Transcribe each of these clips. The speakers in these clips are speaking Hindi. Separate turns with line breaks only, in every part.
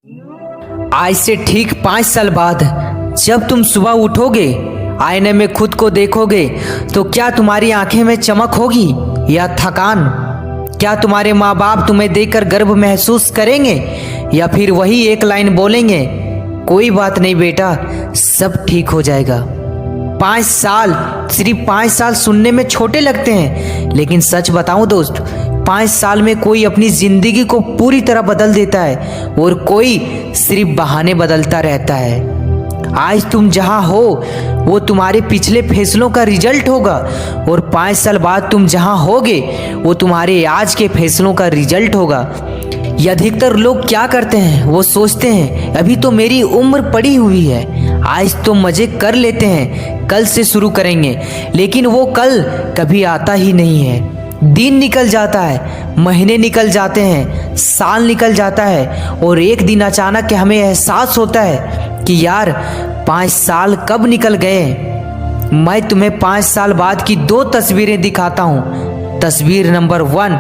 आज से ठीक 5 साल बाद जब तुम सुबह उठोगे, आईने में खुद को देखोगे, तो क्या तुम्हारी आंखें में चमक होगी या थकान? क्या तुम्हारे माँ बाप तुम्हें देखकर गर्व महसूस करेंगे या फिर वही एक लाइन बोलेंगे, कोई बात नहीं बेटा, सब ठीक हो जाएगा? 5 साल, सिर्फ 5 साल सुनने में छोटे लगते हैं, लेकिन सच बताऊं दोस्त, 5 साल में कोई अपनी जिंदगी को पूरी तरह बदल देता है और कोई सिर्फ बहाने बदलता रहता है। आज तुम जहां हो वो तुम्हारे पिछले फैसलों का रिजल्ट होगा और 5 साल बाद तुम जहां होगे वो तुम्हारे आज के फैसलों का रिजल्ट होगा। ये अधिकतर लोग क्या करते हैं, वो सोचते हैं अभी तो मेरी उम्र पड़ी हुई है, आज तो मजे कर लेते हैं, कल से शुरू करेंगे, लेकिन वो कल कभी आता ही नहीं है। दिन निकल जाता है, महीने निकल जाते हैं, साल निकल जाता है और एक दिन अचानक हमें एहसास होता है कि यार 5 साल कब निकल गए। मैं तुम्हें 5 साल बाद की 2 तस्वीरें दिखाता हूँ। तस्वीर नंबर 1,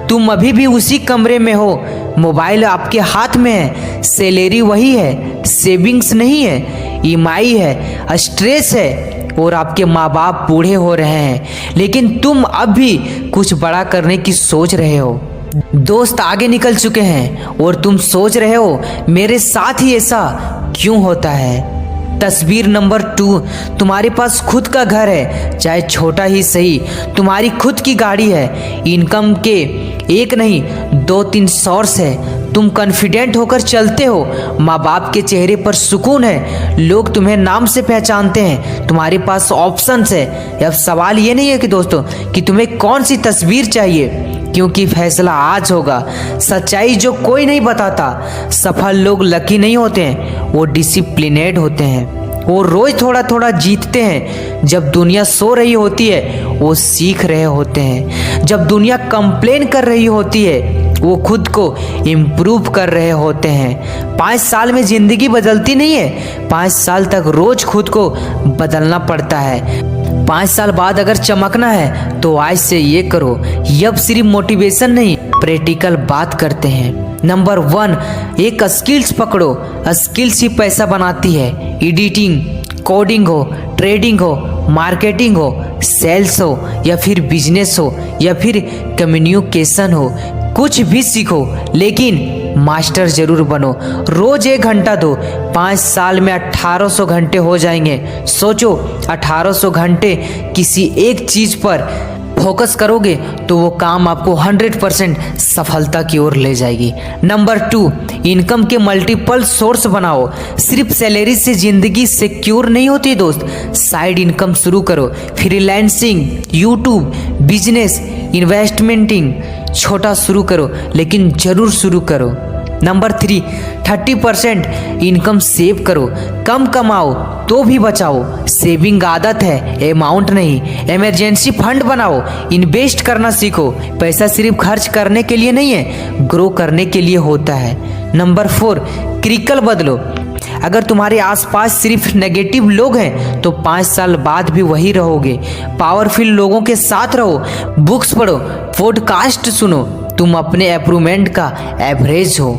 तुम अभी भी उसी कमरे में हो, मोबाइल आपके हाथ में है, सैलरी वही है, सेविंग्स नहीं है, ईएमआई है, स्ट्रेस है और आपके माँ बाप बूढ़े हो रहे हैं, लेकिन तुम अब भी कुछ बड़ा करने की सोच रहे हो। दोस्त आगे निकल चुके हैं और तुम सोच रहे हो मेरे साथ ही ऐसा क्यों होता है। तस्वीर नंबर 2, तुम्हारे पास खुद का घर है, चाहे छोटा ही सही, तुम्हारी खुद की गाड़ी है, इनकम के एक नहीं 2-3 सोर्स है, तुम कॉन्फिडेंट होकर चलते हो, माँ बाप के चेहरे पर सुकून है, लोग तुम्हें नाम से पहचानते हैं, तुम्हारे पास ऑप्शंस है। अब सवाल ये नहीं है कि दोस्तों कि तुम्हें कौन सी तस्वीर चाहिए, क्योंकि फैसला आज होगा। सच्चाई जो कोई नहीं बताता, सफल लोग लकी नहीं होते हैं, वो डिसिप्लिनेड होते हैं, वो रोज थोड़ा थोड़ा जीतते हैं। जब दुनिया सो रही होती है वो सीख रहे होते हैं, जब दुनिया कंप्लेन कर रही होती है वो खुद को इम्प्रूव कर रहे होते हैं। 5 साल में जिंदगी बदलती नहीं है, 5 साल तक रोज खुद को बदलना पड़ता है। 5 साल बाद अगर चमकना है तो आज से ये करो। ये अब सिर्फ मोटिवेशन नहीं, प्रैक्टिकल बात करते हैं। नंबर 1, एक स्किल्स पकड़ो। स्किल्स ही पैसा बनाती है। एडिटिंग, कोडिंग हो, ट्रेडिंग हो, मार्केटिंग हो, सेल्स हो या फिर बिजनेस हो या फिर कम्युनिकेशन हो, कुछ भी सीखो लेकिन मास्टर जरूर बनो। रोज 1 घंटा दो, 5 साल में 1800 घंटे हो जाएंगे। सोचो 1800 घंटे किसी एक चीज पर फोकस करोगे तो वो काम आपको 100% सफलता की ओर ले जाएगी। नंबर 2, इनकम के मल्टीपल सोर्स बनाओ। सिर्फ सैलरी से जिंदगी सिक्योर नहीं होती दोस्त, साइड इनकम शुरू करो। फ्रीलांसिंग, यूट्यूब, बिजनेस, इन्वेस्टमेंटिंग, छोटा शुरू करो लेकिन जरूर शुरू करो। नंबर 3, 30% इनकम सेव करो। कम कमाओ तो भी बचाओ, सेविंग आदत है, अमाउंट नहीं। इमरजेंसी फंड बनाओ, इन्वेस्ट करना सीखो। पैसा सिर्फ खर्च करने के लिए नहीं है, ग्रो करने के लिए होता है। नंबर 4, क्रिकल बदलो। अगर तुम्हारे आसपास सिर्फ नेगेटिव लोग हैं तो 5 साल बाद भी वही रहोगे। पावरफुल लोगों के साथ रहो, बुक्स पढ़ो, पॉडकास्ट सुनो, तुम अपने अप्रूवमेंट का एवरेज हो।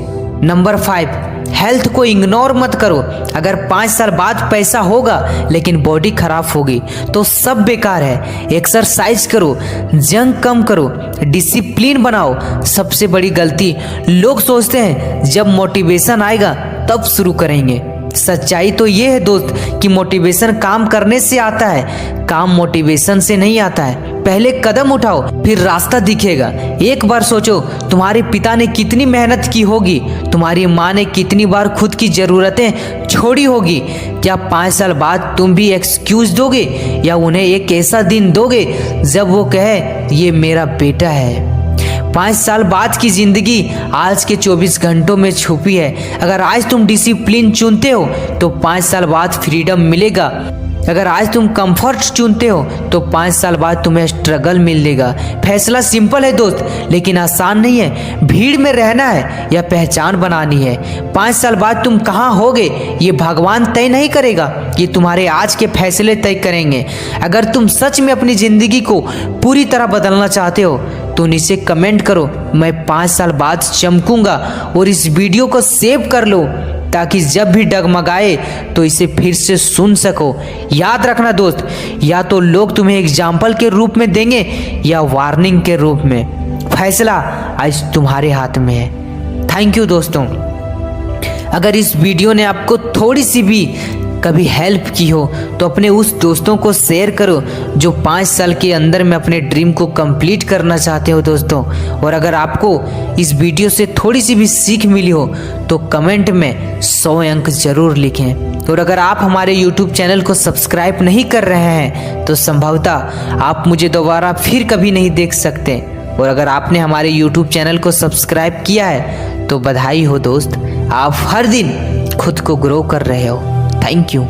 नंबर 5, हेल्थ को इग्नोर मत करो। अगर 5 साल बाद पैसा होगा लेकिन बॉडी खराब होगी तो सब बेकार है। एक्सरसाइज करो, जंक कम करो, डिसिप्लिन बनाओ। सबसे बड़ी गलती लोग सोचते हैं जब मोटिवेशन आएगा तब शुरू करेंगे। सच्चाई तो ये है दोस्त कि मोटिवेशन काम करने से आता है, काम मोटिवेशन से नहीं आता है। पहले कदम उठाओ फिर रास्ता दिखेगा। एक बार सोचो तुम्हारे पिता ने कितनी मेहनत की होगी, तुम्हारी माँ ने कितनी बार खुद की जरूरतें छोड़ी होगी। क्या 5 साल बाद तुम भी एक्सक्यूज दोगे या उन्हें एक ऐसा दिन दोगे जब वो कहे ये मेरा बेटा है। 5 साल बाद की जिंदगी आज के 24 घंटों में छुपी है। अगर आज तुम डिसिप्लिन चुनते हो तो 5 साल बाद फ्रीडम मिलेगा। अगर आज तुम कंफर्ट चुनते हो तो 5 साल बाद तुम्हें स्ट्रगल मिलेगा। फैसला सिंपल है दोस्त, लेकिन आसान नहीं है। भीड़ में रहना है या पहचान बनानी है। 5 साल बाद तुम कहाँ होगे ये भगवान तय नहीं करेगा, ये तुम्हारे आज के फैसले तय करेंगे। अगर तुम सच में अपनी जिंदगी को पूरी तरह बदलना चाहते हो तो नीचे कमेंट करो, मैं 5 साल बाद चमकूंगा। और इस वीडियो को सेव कर लो ताकि जब भी डगमगाए तो इसे फिर से सुन सको। याद रखना दोस्त, या तो लोग तुम्हें एग्जाम्पल के रूप में देंगे या वार्निंग के रूप में। फैसला आज तुम्हारे हाथ में है। थैंक यू दोस्तों। अगर इस वीडियो ने आपको थोड़ी सी भी कभी हेल्प की हो तो अपने उस दोस्तों को शेयर करो जो 5 साल के अंदर में अपने ड्रीम को कंप्लीट करना चाहते हो दोस्तों। और अगर आपको इस वीडियो से थोड़ी सी भी सीख मिली हो तो कमेंट में 100 अंक जरूर लिखें। और अगर आप हमारे YouTube चैनल को सब्सक्राइब नहीं कर रहे हैं तो संभवतः आप मुझे दोबारा फिर कभी नहीं देख सकते। और अगर आपने हमारे YouTube चैनल को सब्सक्राइब किया है तो बधाई हो दोस्त, आप हर दिन खुद को ग्रो कर रहे हो। Thank you.